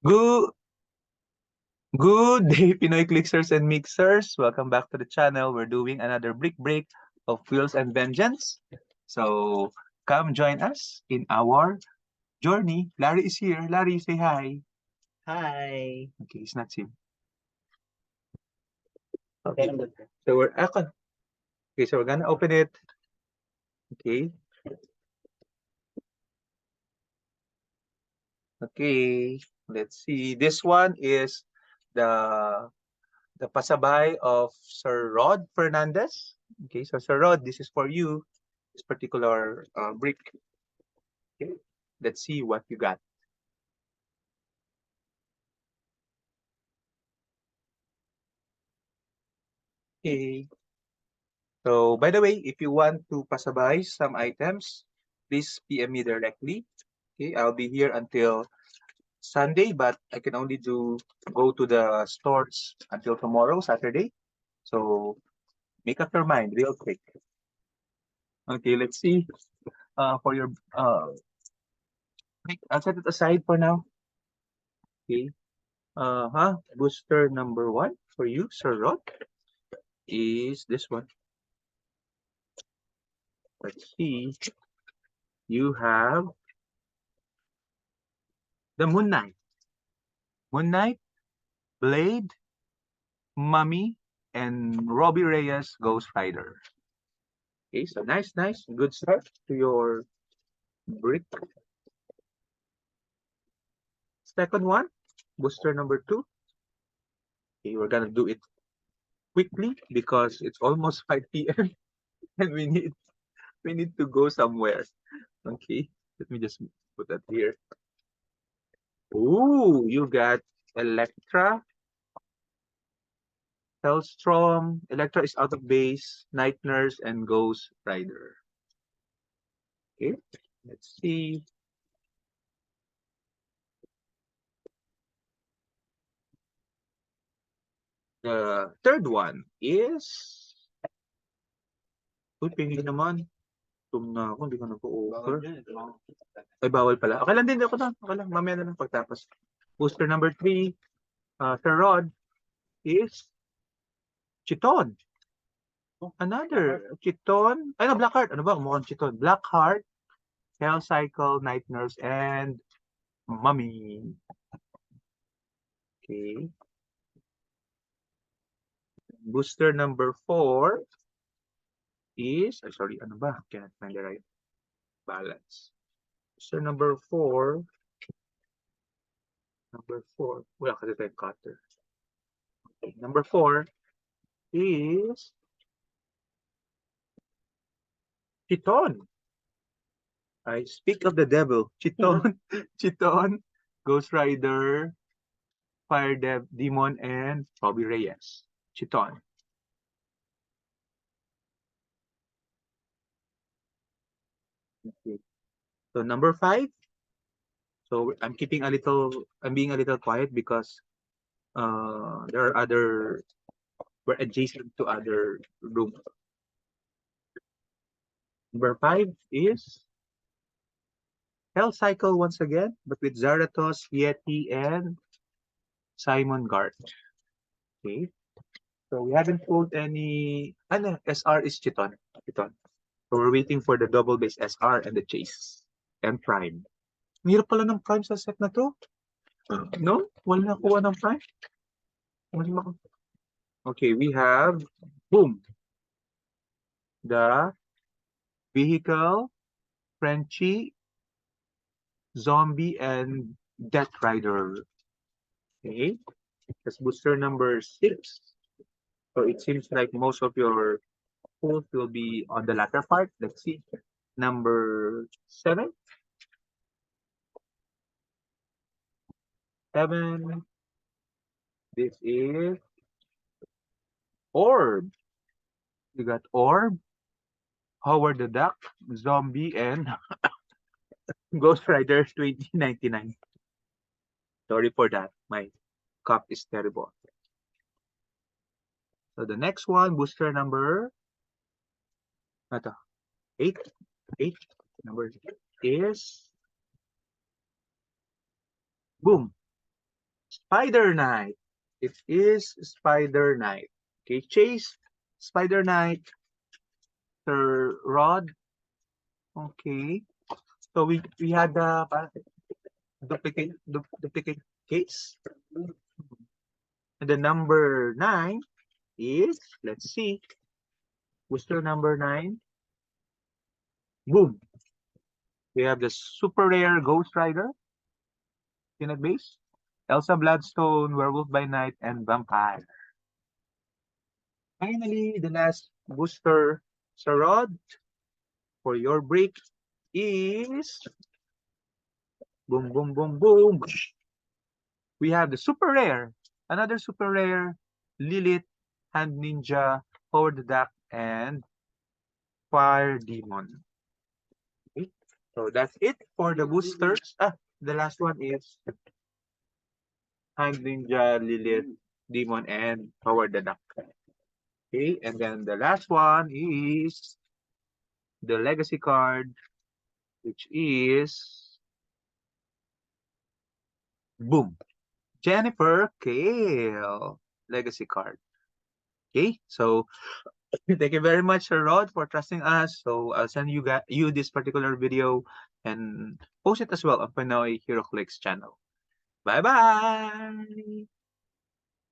Good, good day, Pinoy Clixers and Mixers. Welcome back to the channel. We're doing another brick break of Wheels and Vengeance. So come join us in our journey. Larry is here. Larry, say hi. Hi. Okay, it's not him. Okay. Okay. So we're gonna open it. Okay. Okay. Let's see. This one is the the pasabay of Sir Rod Fernandez. Okay, so Sir Rod, this is for you. This particular brick. Okay, let's see what you got. Okay. So, by the way, if you want to pasabay some items, please PM me directly. Okay, I'll be here until Sunday, but I can only go to the stores until tomorrow, Saturday. So, make up your mind real quick. Okay, let's see. For your I'll set it aside for now. Okay. Booster number one for you, Sir Rod, is this one. Let's see. You have the Moon Knight. Moon Knight, Blade, Mummy, and Robbie Reyes Ghost Rider. Okay, so nice. Good start to your brick. Second one, booster number two. Okay, we're gonna do it quickly because it's almost 5 p.m. and we need to go somewhere. Okay, let me just put that here. Ooh, you got Electra, Hellstrom. Electra is out of base, Night Nurse, and Ghost Rider. Okay, let's see. The third one is... Uy, pingi naman. Tum na ako, hindi ko nag-o-offer. Ay, bawal pala. Okay lang din, ako na. Okay lang, mamaya na lang pagtapos. Booster number 3, Sir Rod, is Chiton. Another Chiton. Ay, no, Blackheart. Ano ba? Mukhang Chiton. Blackheart, Hell Cycle, Night Nurse, and Mummy. Okay. Booster number 4 is... Ay, sorry, ano ba? Can't find the right balance. Booster number 4. Wala kasi tayong cutter. Okay. Number 4 is Chiton. I speak of the devil. Chiton, Chiton, Ghost Rider, Demon, and Robbie Reyes. Chiton. Okay. So number 5. So I'm being a little quiet because there are we're adjacent to other room. Number 5 is Hell Cycle once again, but with Zarathos, Yeti, and Simon Gart. Okay. So we haven't pulled any... Ano, SR is Chiton. Chiton. So we're waiting for the double base SR and the Chase. And Prime. Ang hirap pala ng Prime sa set na to. No? Wala nakuha ng Prime. Okay, we have, boom, the Vehicle, Frenchie, Zombie, and Death Rider. Okay, that's booster number 6. So it seems like most of your pulls will be on the latter part. Let's see. Number 7. 7. This is Orb. You got Orb, Howard the Duck, Zombie, and Ghost Rider 2099. Sorry for that. My cup is terrible. So the next one, booster number 8. 8. Number is boom. Spider Knight. It is Spider Knight. Okay, Chase, Spider Knight, Sir Rod. Okay. So we had the duplicate case. And the number 9 is, let's see, booster number 9. Boom. We have the super rare Ghost Rider, peanut base, Elsa Bloodstone, Werewolf by Night, and Vampire. Finally, the last booster, Sarod, for your break is boom, boom, boom, boom. We have the super rare, another super rare, Lilith, Hand Ninja, Power the Duck, and Fire Demon. Okay. So that's it for the boosters. The last one is Hand Ninja, Lilith, Demon, and Power the Duck. Okay, and then the last one is the legacy card, which is boom, Jennifer Kale legacy card. Okay, so thank you very much, Rod, for trusting us. So I'll send you this particular video and post it as well on Pinoy Heroclix channel. Bye bye.